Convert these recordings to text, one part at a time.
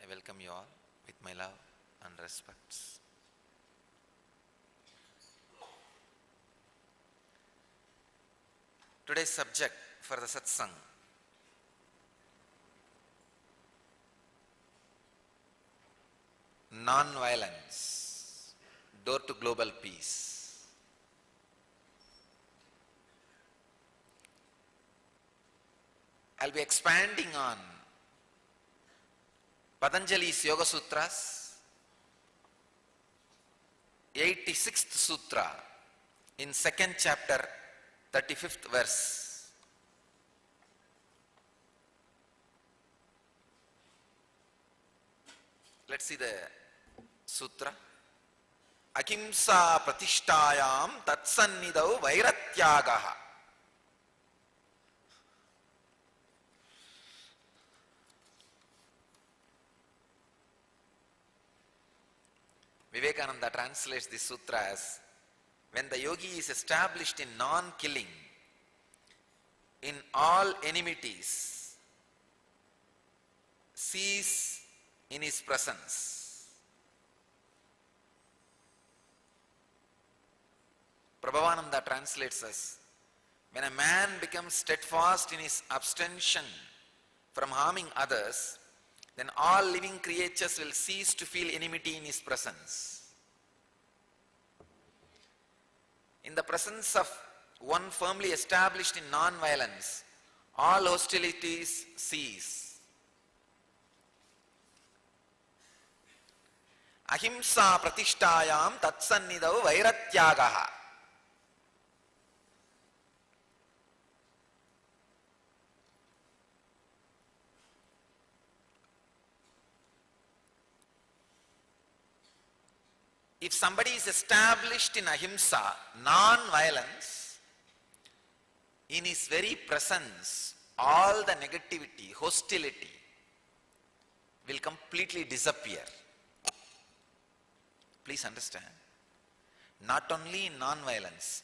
I welcome you all with my love and respects. Today's subject for the satsang, non-violence, door to global peace. I'll be expanding on Patanjali's Yoga Sutras, 86th Sutra, in 2nd chapter, 35th verse. Let's see the sutra. Ahimsa pratishtayam tatsannidau vairatyagaha. Vivekananda translates this sutra as, when the yogi is established in non-killing, in all enmities, cease in his presence. Prabhavananda translates as, when a man becomes steadfast in his abstention from harming others, then all living creatures will cease to feel enmity in his presence. In the presence of one firmly established in non-violence, all hostilities cease. Ahimsa pratishtayam tatsannidau vairatyagaha. If somebody is established in ahimsa, non-violence, in his very presence, all the negativity, hostility will completely disappear. Please understand. Not only in non-violence,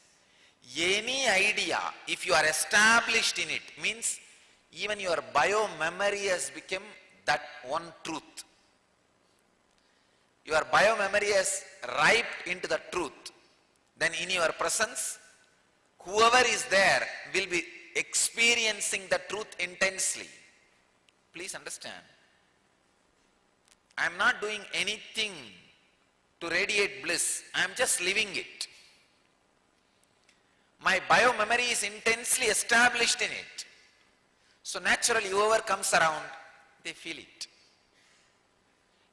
any idea, if you are established in it, means even your bio-memory has become that one truth. Your bio-memory has riped into the truth. Then in your presence, whoever is there will be experiencing the truth intensely. Please understand. I am not doing anything to radiate bliss. I am just living it. My bio-memory is intensely established in it. So naturally, whoever comes around, they feel it.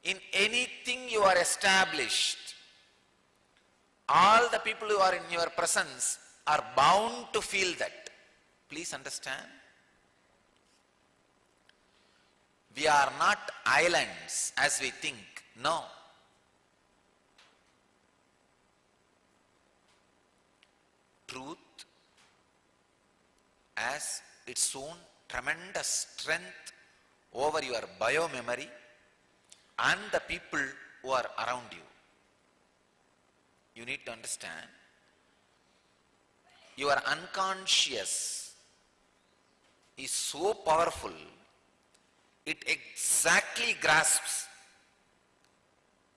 In anything you are established, all the people who are in your presence are bound to feel that. Please understand. We are not islands as we think. No. Truth has its own tremendous strength over your bio-memory and the people who are around you. You need to understand, your unconscious is so powerful, it exactly grasps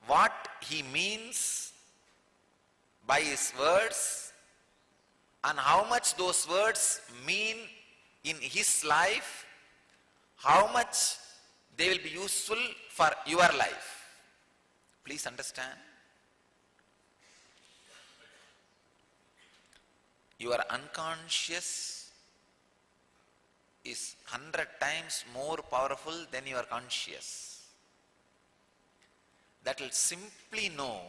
what he means by his words and how much those words mean in his life, how much they will be useful for your life. Please understand. Your unconscious is 100 times more powerful than your conscious. That will simply know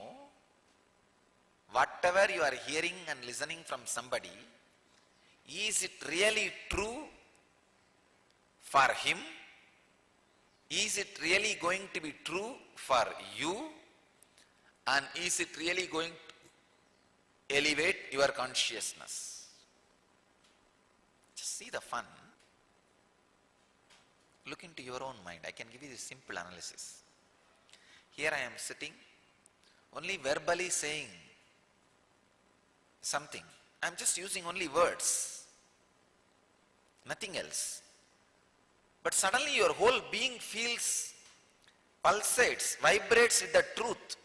whatever you are hearing and listening from somebody, is it really true for him? Is it really going to be true for you? And is it really going to elevate your consciousness? Just see the fun. Look into your own mind. I can give you a simple analysis. Here I am sitting, only verbally saying something. I am just using only words, nothing else. But suddenly your whole being feels pulsates, vibrates with the truth.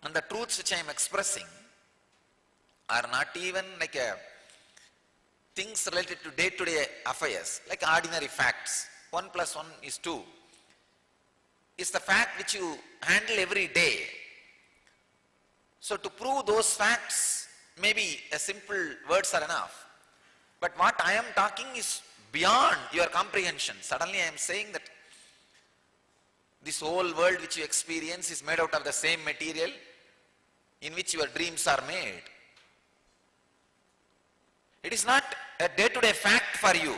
And the truths which I am expressing are not even like things related to day-to-day affairs, like ordinary facts. 1 plus 1 is 2. Is the fact which you handle every day. So to prove those facts, maybe a simple words are enough. But what I am talking is beyond your comprehension. Suddenly I am saying that this whole world which you experience is made out of the same material in which your dreams are made. It is not a day-to-day fact for you.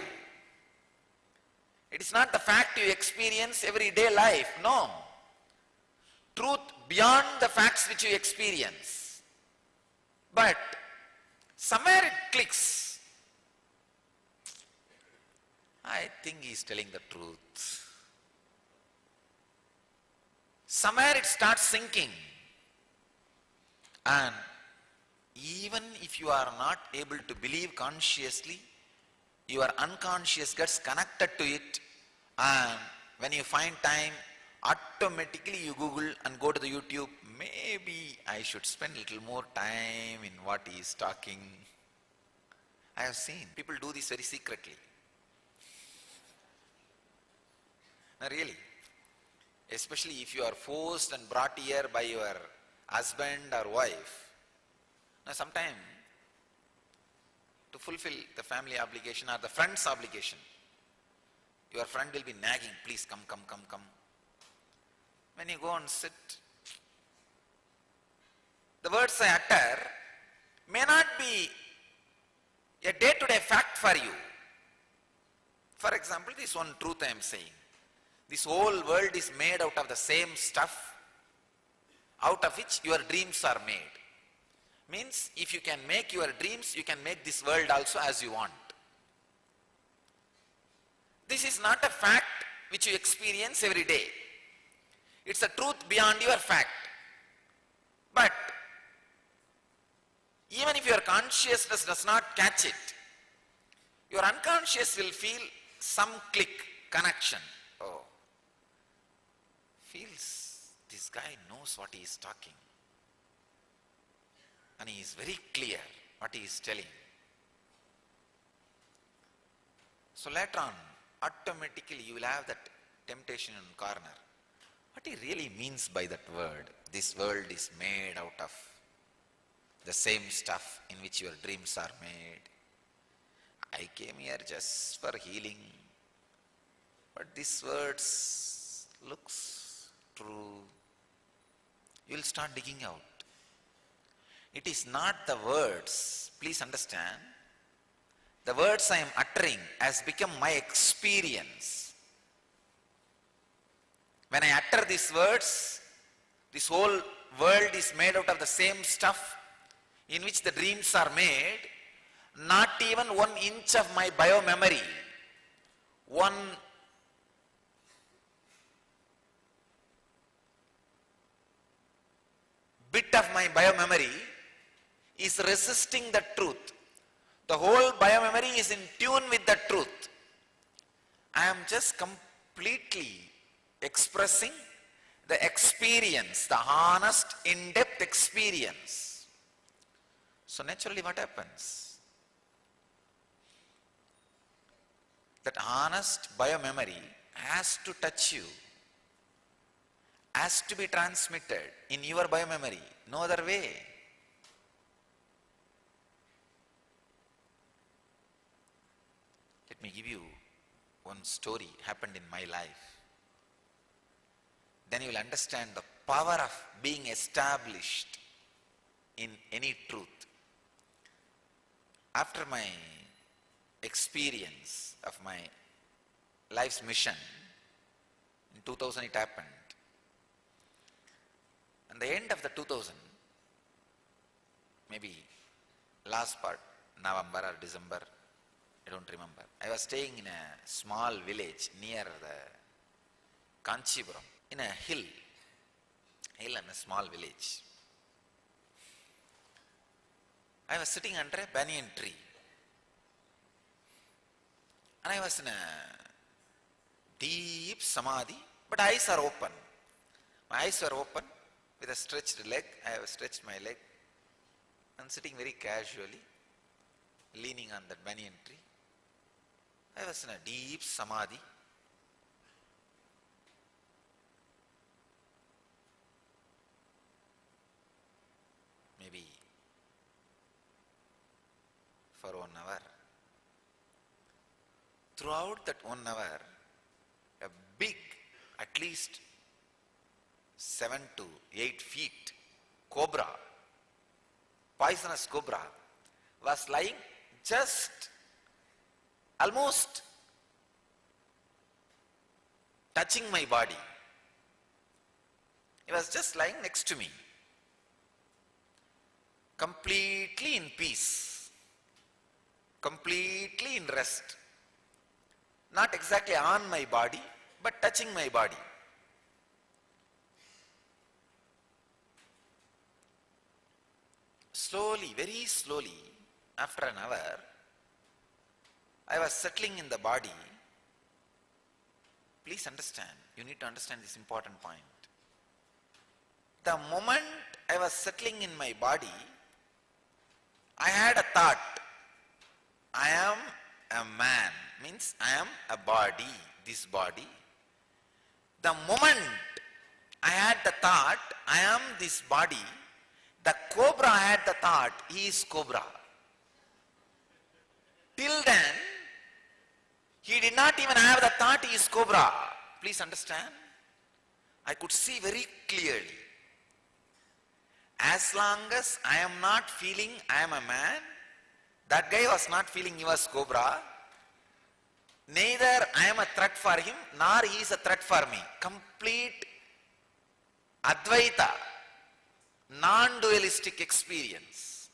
It is not the fact you experience everyday life. No. Truth beyond the facts which you experience. But somewhere it clicks. I think he is telling the truth. Somewhere it starts sinking. And even if you are not able to believe consciously, your unconscious gets connected to it, and when you find time, automatically you Google and go to the YouTube, maybe I should spend a little more time in what he is talking. I have seen people do this very secretly. Now really, especially if you are forced and brought here by your husband or wife. Now sometime to fulfill the family obligation or the friend's obligation, your friend will be nagging, please come. When you go and sit, the words I utter may not be a day-to-day fact for you. For example, this one truth I am saying. This whole world is made out of the same stuff out of which your dreams are made. Means if you can make your dreams, you can make this world also as you want. This is not a fact which you experience every day. It's a truth beyond your fact. But even if your consciousness does not catch it, your unconscious will feel some click, connection. Oh, feels this guy knows what he is talking. And he is very clear what he is telling. So later on, automatically you will have that temptation in corner. What he really means by that word, this world is made out of the same stuff in which your dreams are made. I came here just for healing, but this words looks true. You will start digging out. It is not the words, please understand, the words I am uttering has become my experience. When I utter these words, this whole world is made out of the same stuff in which the dreams are made. Not even 1 inch of my biomemory, 1 bit of my biomemory is resisting the truth. The whole biomemory is in tune with the truth. I am just completely expressing the experience, the honest, in-depth experience. So naturally what happens? That honest biomemory has to touch you, has to be transmitted in your biomemory, no other way. Let me give you one story happened in my life. Then you will understand the power of being established in any truth. After my experience of my life's mission, in 2000 it happened. And the end of the 2000, maybe last part, November or December, I don't remember. I was staying in a small village near the Kanchipuram, in a hill and a small village. I was sitting under a banyan tree. And I was in a deep samadhi, but eyes are open. My eyes were open with a stretched leg. I have stretched my leg and sitting very casually, leaning on that banyan tree. I was in a deep samadhi. Maybe for 1 hour. Throughout that 1 hour, a big, at least 7 to 8 feet cobra, poisonous cobra, was lying just almost touching my body. It was just lying next to me, completely in peace, completely in rest. Not exactly on my body, but touching my body. Slowly, very slowly, after an hour, I was settling in the body. Please understand, you need to understand this important point. The moment I was settling in my body, I had a thought. I am a man, means I am a body, this body. The moment I had the thought, I am this body, the cobra had the thought, he is cobra. Till then, he did not even have the thought he is cobra. Please understand. I could see very clearly. As long as I am not feeling I am a man, that guy was not feeling he was cobra, neither I am a threat for him, nor he is a threat for me. Complete Advaita, non-dualistic experience.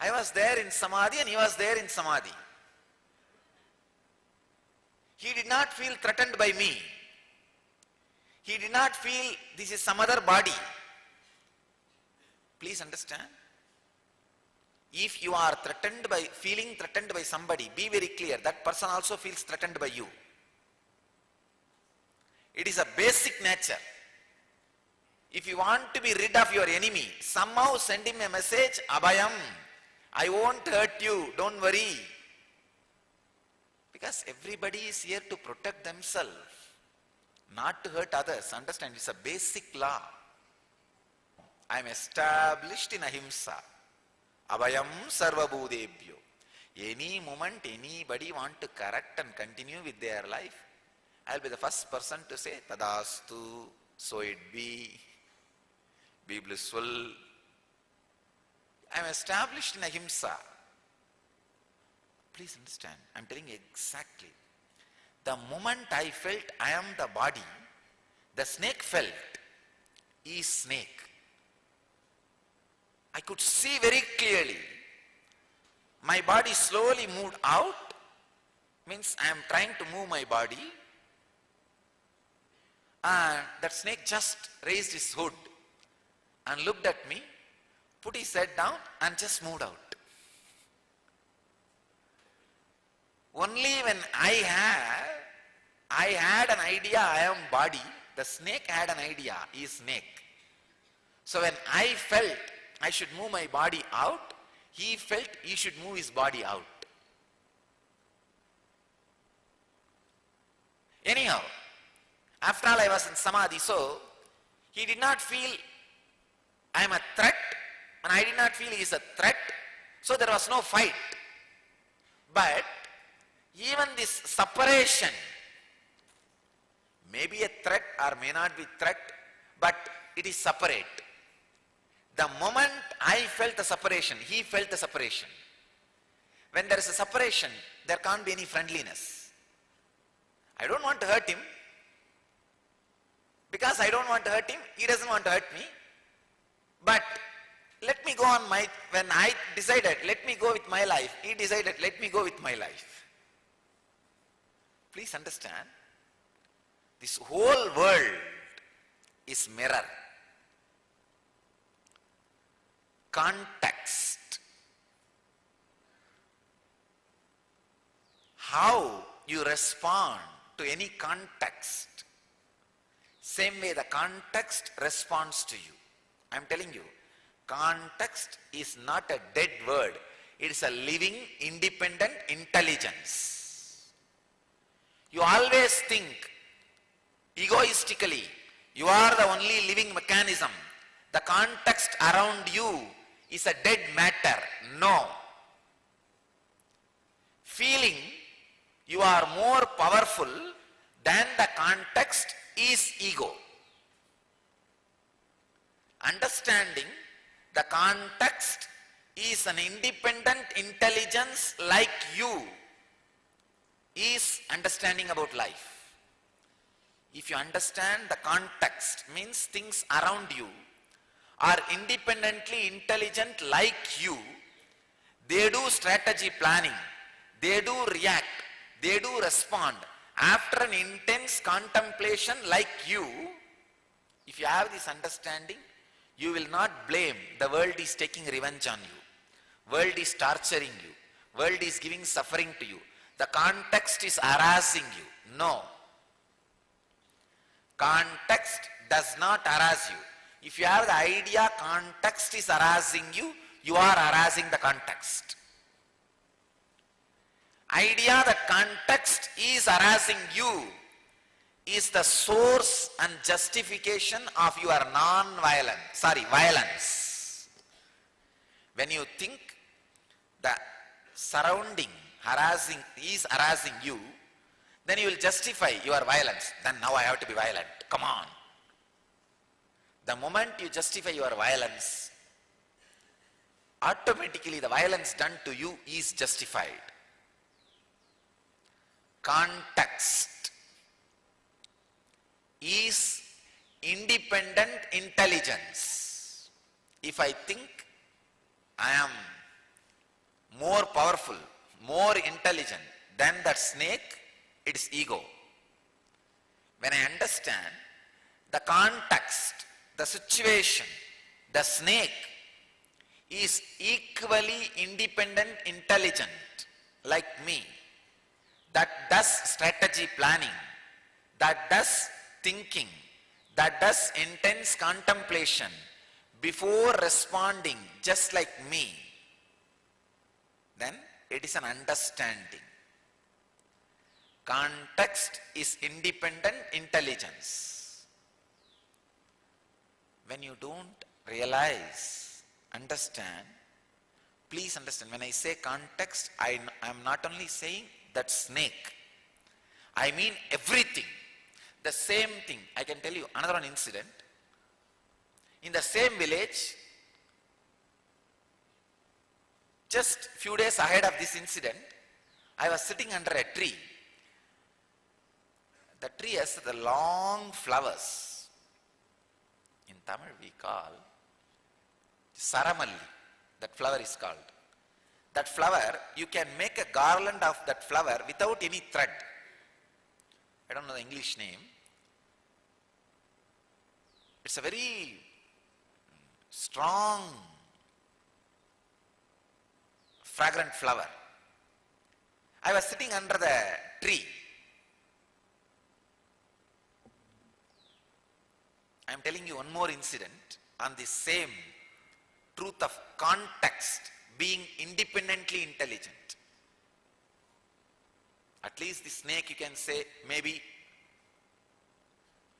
I was there in Samadhi and he was there in Samadhi. He did not feel threatened by me. He did not feel this is some other body. Please understand. If you are feeling threatened by somebody, be very clear, that person also feels threatened by you. It is a basic nature. If you want to be rid of your enemy, somehow send him a message, Abhayam, I won't hurt you, don't worry. Because everybody is here to protect themselves, not to hurt others. Understand, it's a basic law. I am established in ahimsa. Abhayam sarvabhudebhyo. Any moment anybody want to correct and continue with their life, I will be the first person to say, Tadastu, so it be blissful. I am established in ahimsa. Please understand, I am telling you exactly. The moment I felt I am the body, the snake felt he is snake. I could see very clearly. My body slowly moved out, means I am trying to move my body, and that snake just raised his hood and looked at me, put his head down and just moved out. Only when I had an idea I am body, the snake had an idea he is snake. So when I felt I should move my body out, he felt he should move his body out. Anyhow, after all I was in Samadhi, so he did not feel I am a threat and I did not feel he is a threat, so there was no fight. But even this separation may be a threat or may not be threat, but it is separate. The moment I felt the separation, he felt the separation. When there is a separation, there can't be any friendliness. I don't want to hurt him. Because I don't want to hurt him, he doesn't want to hurt me. But let me go on when I decided, let me go with my life, he decided, let me go with my life. Please understand, this whole world is mirror. Context. how you respond to any context, same way the context responds to you. I am telling you, context is not a dead word. It is a living, independent intelligence. You always think egoistically, you are the only living mechanism. The context around you is a dead matter. No. Feeling you are more powerful than the context is ego. Understanding the context is an independent intelligence like you is understanding about life. If you understand the context, means things around you are independently intelligent like you, they do strategy planning, they do react, they do respond after an intense contemplation like you. If you have this understanding, you will not blame the world is taking revenge on you, world is torturing you, world is giving suffering to you, the context is harassing you. No. Context does not harass you. If you have the idea context is harassing you, you are harassing the context. Idea that context is harassing you is the source and justification of your violence. When you think the surrounding is harassing you, then you will justify your violence. Then now I have to be violent. Come on. The moment you justify your violence, automatically the violence done to you is justified. Context is independent intelligence. If I think I am more powerful, more intelligent than that snake, it is ego. When I understand the context, the situation, the snake is equally independent intelligent like me, that does strategy planning, that does thinking, that does intense contemplation before responding just like me, then it is an understanding. Context is independent intelligence. When you don't realize, understand, please understand, when I say context, I am not only saying that snake, I mean everything. The same thing. I can tell you another one incident. In the same village, just few days ahead of this incident, I was sitting under a tree. The tree has the long flowers. In Tamil we call Saramalli. That flower is called. That flower, you can make a garland of that flower without any thread. I don't know the English name. It's a very strong, fragrant flower. I was sitting under the tree. I am telling you one more incident on the same truth of context being independently intelligent. At least the snake, you can say, maybe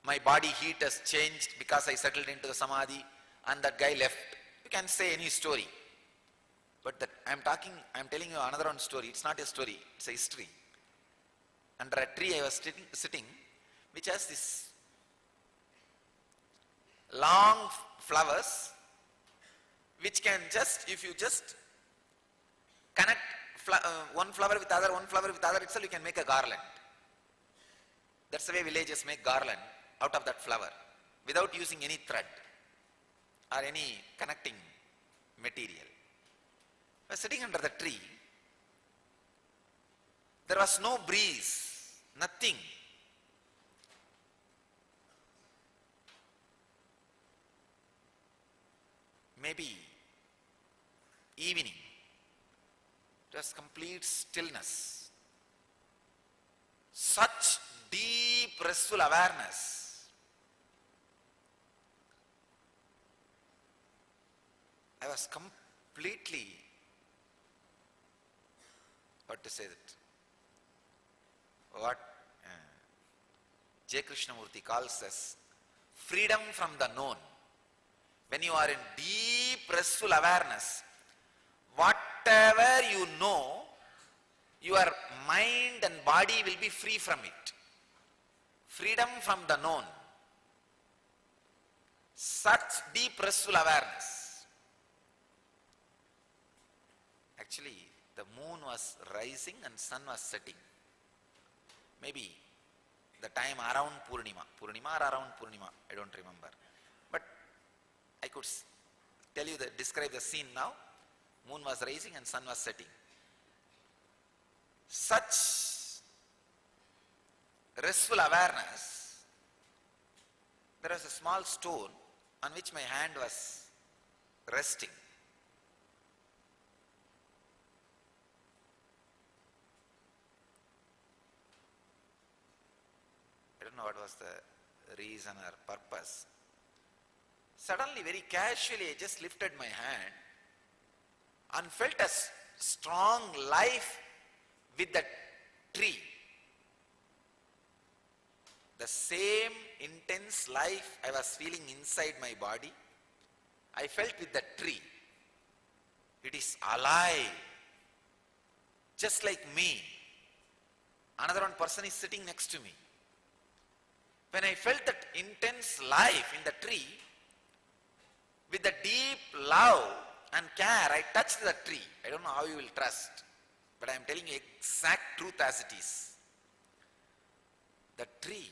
my body heat has changed because I settled into the samadhi and that guy left. You can say any story. But that I am telling you another one story. It's not a story, it's a history. Under a tree I was sitting, which has this long flowers, which can just, if you just connect one flower with other itself, you can make a garland. That's the way villagers make garland out of that flower without using any thread or any connecting material. I was sitting under the tree. There was no breeze, nothing. Maybe evening. It was complete stillness. such deep restful awareness. I was completely, what to say that, what J. Krishnamurti calls as freedom from the known. When you are in deep restful awareness, whatever you know, your mind and body will be free from it. Freedom from the known. Such deep restful awareness. Actually, the moon was rising and sun was setting. Maybe the time around Purnima or around Purnima, I don't remember. But I could tell you describe the scene now. Moon was rising and sun was setting. Such restful awareness. There was a small stone on which my hand was resting. I don't know what was the reason or purpose. Suddenly, very casually, I just lifted my hand and felt a strong life with the tree. The same intense life I was feeling inside my body, I felt with the tree. It is alive, just like me. Another one person is sitting next to me. When I felt that intense life in the tree, with the deep love and care, I touched the tree. I don't know how you will trust, but I am telling you exact truth as it is. The tree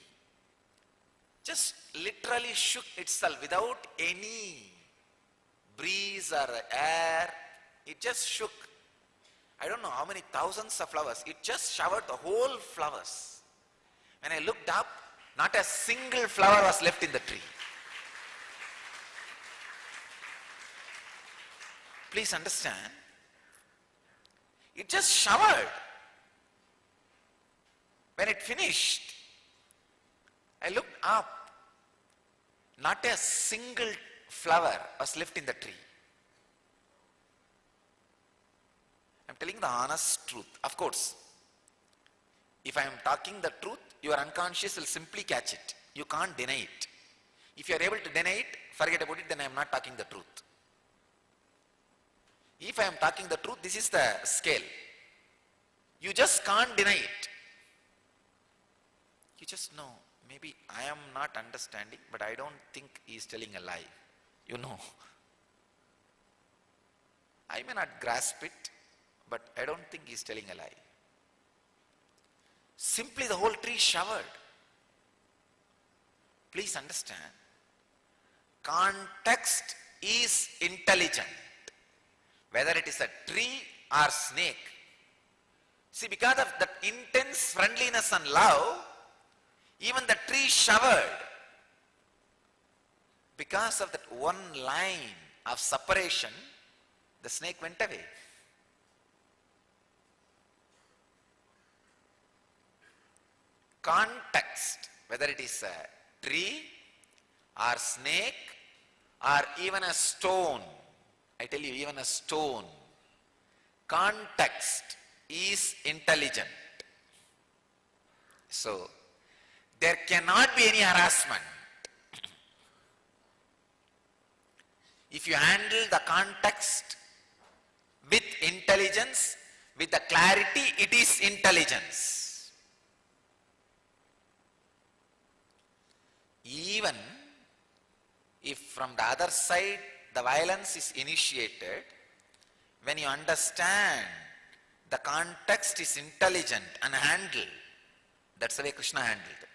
just literally shook itself without any breeze or air. It just shook. I don't know how many thousands of flowers. It just showered the whole flowers. When I looked up, not a single flower was left in the tree. Please understand, it just showered. When it finished, I looked up, not a single flower was left in the tree. I'm telling the honest truth. Of course, if I am talking the truth, your unconscious will simply catch it. You can't deny it. If you are able to deny it, forget about it, then I am not talking the truth. If I am talking the truth, this is the scale. You just can't deny it. You just know, maybe I am not understanding, but I don't think he is telling a lie. You know. I may not grasp it, but I don't think he is telling a lie. Simply the whole tree showered. Please understand, context is intelligent. Whether it is a tree or snake. See, because of that intense friendliness and love, even the tree showered. Because of that one line of separation, the snake went away. Context, whether it is a tree or snake or even a stone, I tell you, even a stone, context is intelligent. So, there cannot be any harassment. If you handle the context with intelligence, with the clarity, it is intelligence. Even if from the other side the violence is initiated, when you understand the context is intelligent and handled, that's the way Krishna handled it.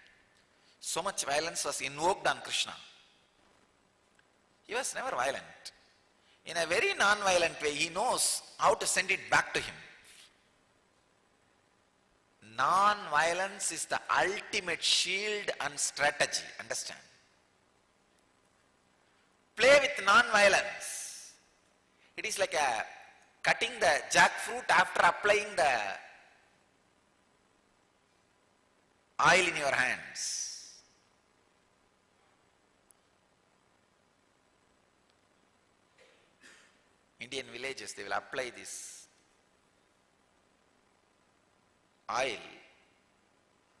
So much violence was invoked on Krishna. He was never violent. In a very non-violent way, he knows how to send it back to him. Non-violence is the ultimate shield and strategy, understand? Play with non-violence. It is like cutting the jackfruit after applying the oil in your hands. Indian villages, they will apply this oil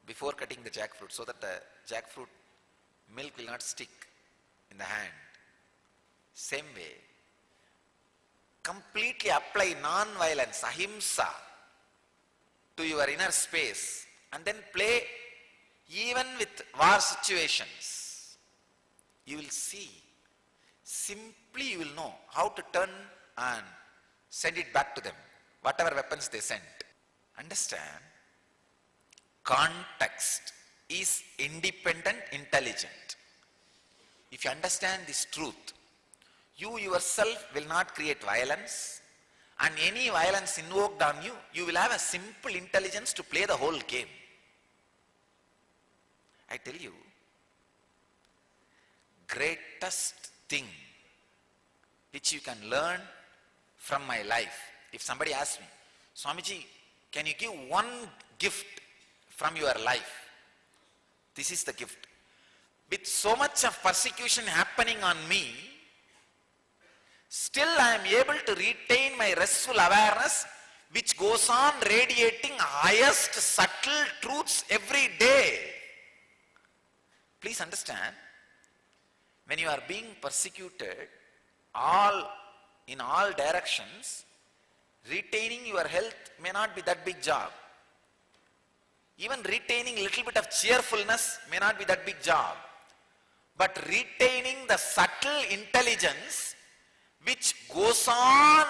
before cutting the jackfruit so that the jackfruit milk will not stick in the hand. Same way, completely apply non-violence, ahimsa, to your inner space and then play even with war situations. You will see, simply you will know how to turn and send it back to them, whatever weapons they sent. Understand, context is independent intelligent. If you understand this truth, you yourself will not create violence, and any violence invoked on you, you will have a simple intelligence to play the whole game. I tell you, greatest thing which you can learn from my life. If somebody asks me, Swamiji, can you give one gift from your life? This is the gift. With so much of persecution happening on me, still I am able to retain my restful awareness, which goes on radiating highest subtle truths every day. Please understand, when you are being persecuted in all directions, retaining your health may not be that big job. Even retaining a little bit of cheerfulness may not be that big job. But retaining the subtle intelligence which goes on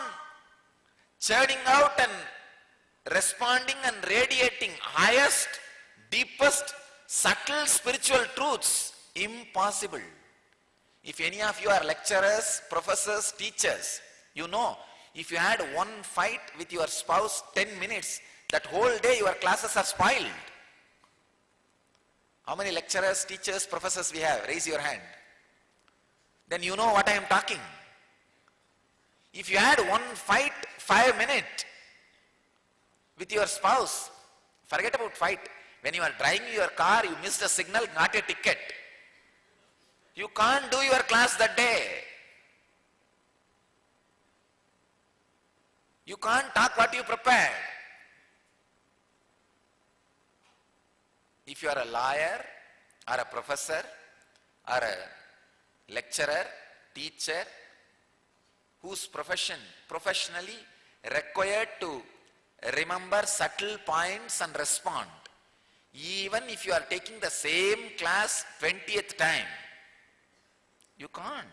churning out and responding and radiating highest, deepest, subtle spiritual truths, impossible. If any of you are lecturers, professors, teachers, you know, if you had one fight with your spouse 10 minutes, that whole day your classes are spoiled. How many lecturers, teachers, professors we have? Raise your hand. Then you know what I am talking. If you had one fight 5 minutes with your spouse, forget about fight. When you are driving your car, you missed a signal, not a ticket. You can't do your class that day. You can't talk what you prepared. If you are a lawyer or a professor or a lecturer, teacher, whose professionally required to remember subtle points and respond, even if you are taking the same class 20th time, you can't.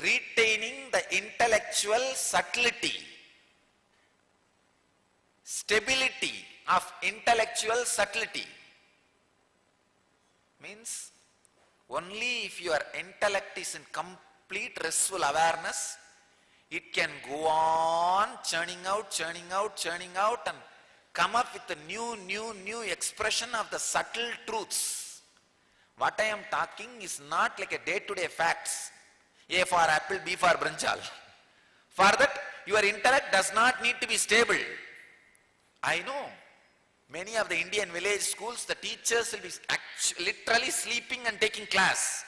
Retaining the intellectual subtlety, stability of intellectual subtlety means only if your intellect is in complete restful awareness, it can go on churning out and come up with a new expression of the subtle truths. What I am talking is not like a day-to-day facts. A for apple, B for brinjal. For that, your intellect does not need to be stable. I know many of the Indian village schools, the teachers will be literally sleeping and taking class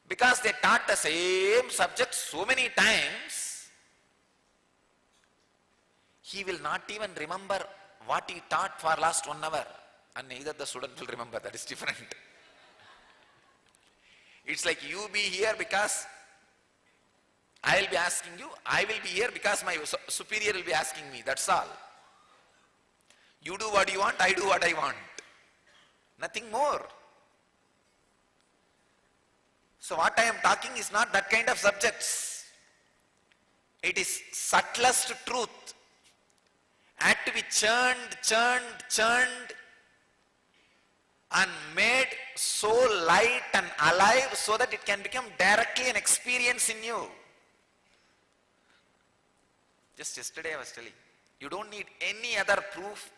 because they taught the same subject so many times. He will not even remember what he taught for last 1 hour, and neither the student will remember. That is different. It's like you be here because I will be asking you, I will be here because my superior will be asking me, that's all. You do what you want, I do what I want. Nothing more. So what I am talking is not that kind of subjects. It is subtlest truth. Had to be churned and made so light and alive so that it can become directly an experience in you. Just yesterday I was telling, you don't need any other proof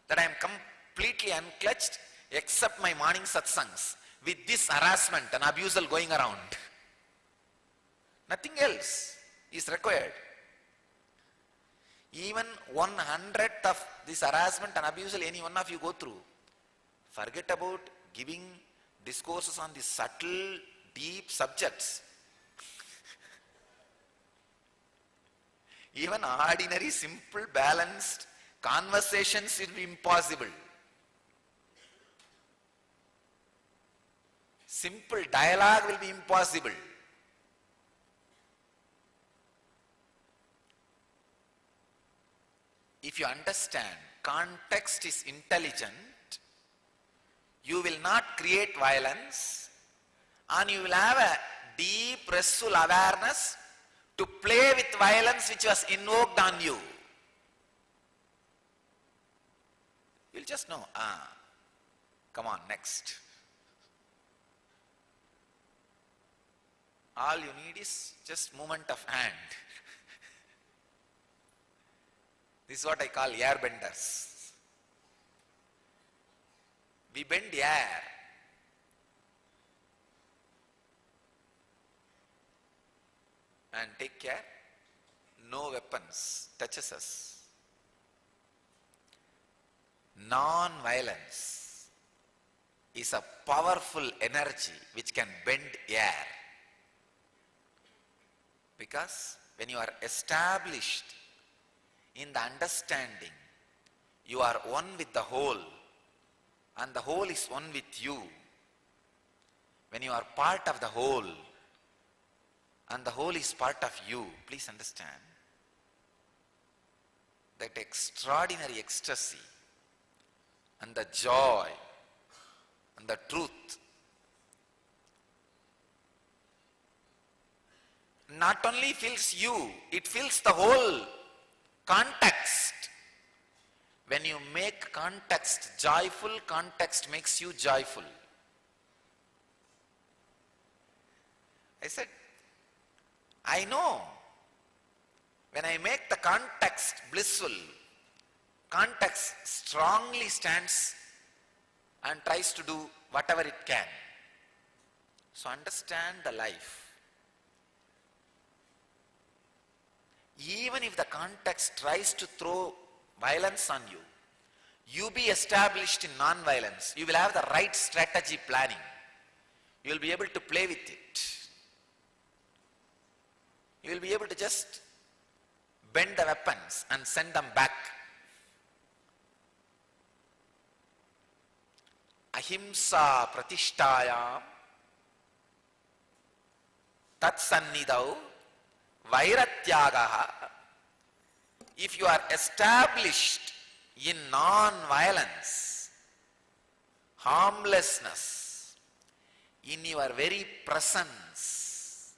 that I am completely unclutched except my morning satsangs with this harassment and abusal going around. Nothing else is required. Even 1/100th of this harassment and abuse any one of you go through. Forget about giving discourses on the subtle, deep subjects. Even ordinary, simple, balanced conversations will be impossible. Simple dialogue will be impossible. If you understand context is intelligent, you will not create violence and you will have a deep, restful awareness to play with violence which was invoked on you. You'll just know, come on, next. All you need is just movement of hand. This is what I call airbenders. We bend air. And take care, no weapons touches us. Non-violence is a powerful energy which can bend air. Because when you are established in the understanding, you are one with the whole, and the whole is one with you. When you are part of the whole, and the whole is part of you, please understand that extraordinary ecstasy and the joy and the truth not only fills you, it fills the whole context. When you make context joyful, context makes you joyful. I said, I know when I make the context blissful, context strongly stands and tries to do whatever it can. So understand the life. Even if the context tries to throw violence on you, you be established in non-violence. You will have the right strategy planning. You will be able to play with it. You will be able to just bend the weapons and send them back. Ahimsa pratishtayam tatsannidau vairatyagaha. If you are established in non-violence, harmlessness, in your very presence,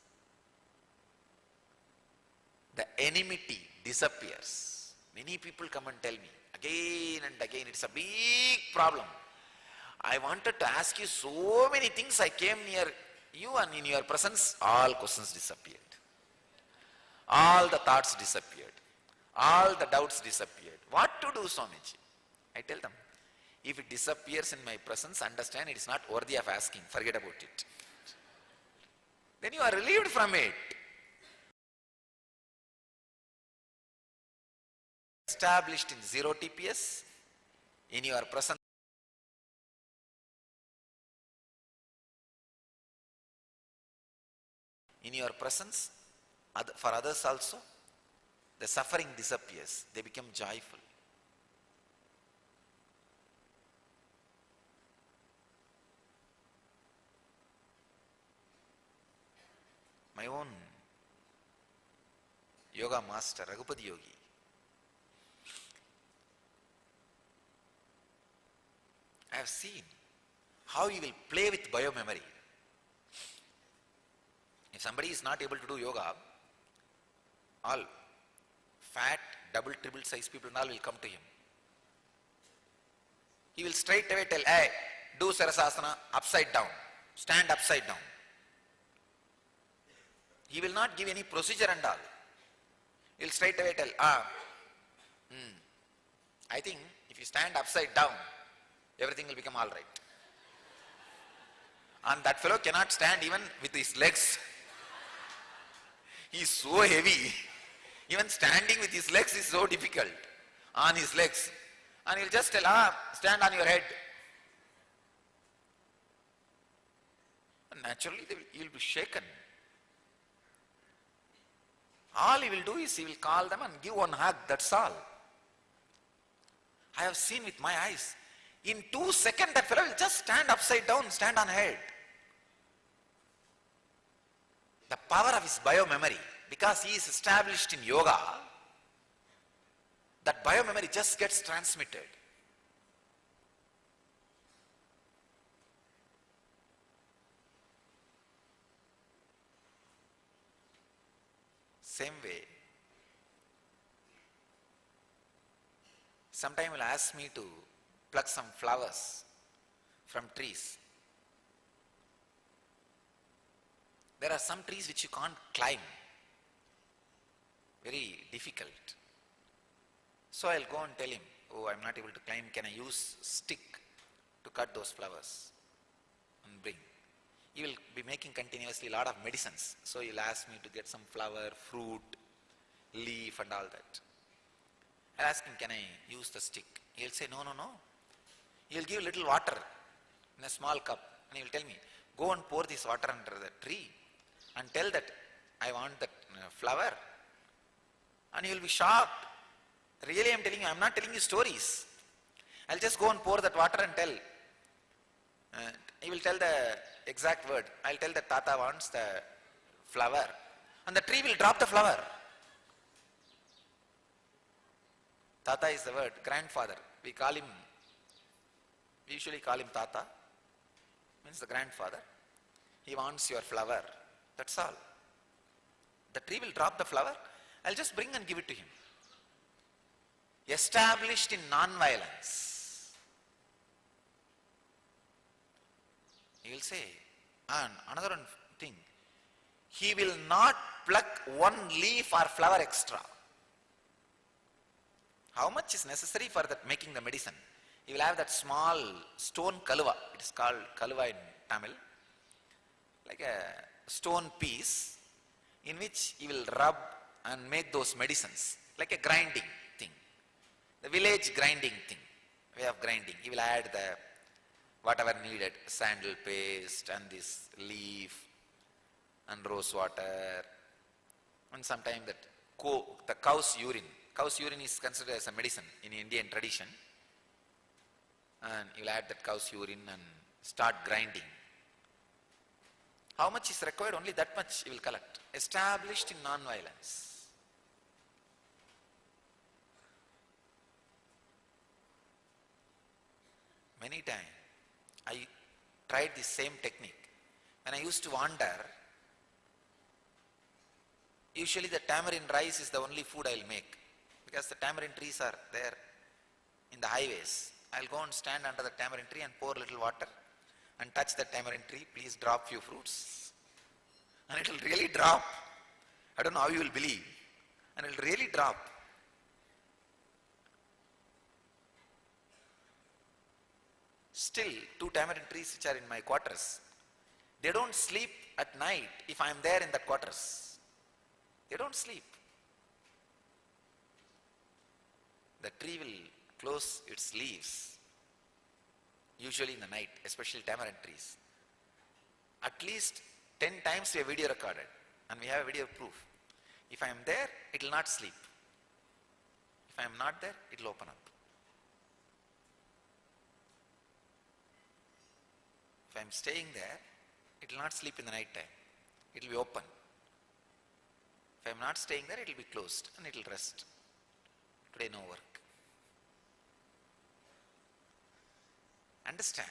the enmity disappears. Many people come and tell me again and again, it's a big problem. I wanted to ask you so many things, I came near you and in your presence, all questions disappeared. All the thoughts disappeared. All the doubts disappeared. What to do, Swamiji? I tell them, if it disappears in my presence, understand it is not worthy of asking. Forget about it. Then you are relieved from it. Established in zero TPS, in your presence, for others also, the suffering disappears. They become joyful. My own yoga master, Raghupati Yogi, I have seen how he will play with biomemory. If somebody is not able to do yoga, all fat, double, triple size people and all will come to him. He will straight away tell, hey, do Sarasasana upside down, stand upside down. He will not give any procedure and all. He will straight away tell, I think if you stand upside down, everything will become all right. And that fellow cannot stand even with his legs. He is so heavy. Even standing with his legs is so difficult, on his legs. And he'll just tell, stand on your head. And naturally, you'll be shaken. All he will do is he will call them and give one hug, that's all. I have seen with my eyes. In 2 seconds, that fellow will just stand upside down, stand on head. The power of his bio-memory, because he is established in yoga, that bio-memory just gets transmitted. Same way, sometime he will ask me to pluck some flowers from trees. There are some trees which you can't climb, very difficult. So I'll go and tell him, oh, I'm not able to climb, can I use stick to cut those flowers and bring? He will be making continuously a lot of medicines. So he'll ask me to get some flower, fruit, leaf and all that. I'll ask him, can I use the stick? He'll say, no. He'll give little water in a small cup and he'll tell me, go and pour this water under the tree and tell that I want that flower. And he will be shocked. Really, I'm telling you, I'm not telling you stories. I'll just go and pour that water and tell. He will tell the exact word. I'll tell that Tata wants the flower. And the tree will drop the flower. Tata is the word, grandfather. We usually call him Tata. Means the grandfather. He wants your flower. That's all. The tree will drop the flower. I'll just bring and give it to him. Established in non-violence. He will say, and another thing, he will not pluck one leaf or flower extra. How much is necessary for that making the medicine? He will have that small stone kaluva. It is called kaluva in Tamil. Like a stone piece in which he will rub and make those medicines. Like a grinding thing. The village grinding thing. Way of grinding. He will add the whatever needed. Sandal paste and this leaf and rose water. And sometimes the cow's urine. Cow's urine is considered as a medicine in Indian tradition. And you will add that cow's urine and start grinding. How much is required? Only that much you will collect. Established in non-violence. Many times I tried the same technique. When I used to wander, usually the tamarind rice is the only food I will make. Because the tamarind trees are there in the highways. I'll go and stand under the tamarind tree and pour a little water and touch the tamarind tree. Please drop few fruits. And it will really drop. I don't know how you will believe. And it will really drop. Still, 2 tamarind trees which are in my quarters, they don't sleep at night if I am there in the quarters. They don't sleep. The tree will close its leaves, usually in the night, especially tamarind trees. At least 10 times we have video recorded and we have a video proof. If I am there, it will not sleep. If I am not there, it will open up. If I am staying there, it will not sleep in the night time. It will be open. If I am not staying there, it will be closed and it will rest. Today no work. Understand?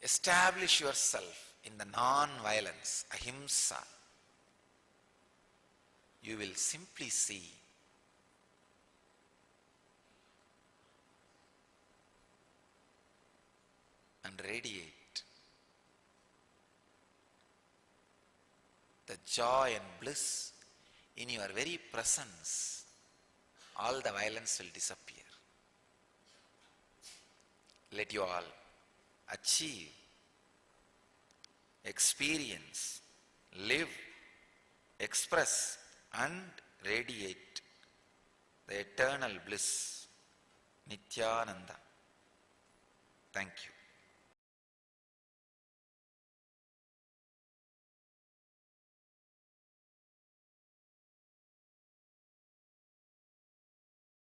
establish yourself in the non-violence, ahimsa, you will simply see and radiate the joy and bliss in your very presence. All the violence will disappear. Let you all achieve, experience, live, express and radiate the eternal bliss, Nityananda. Thank you.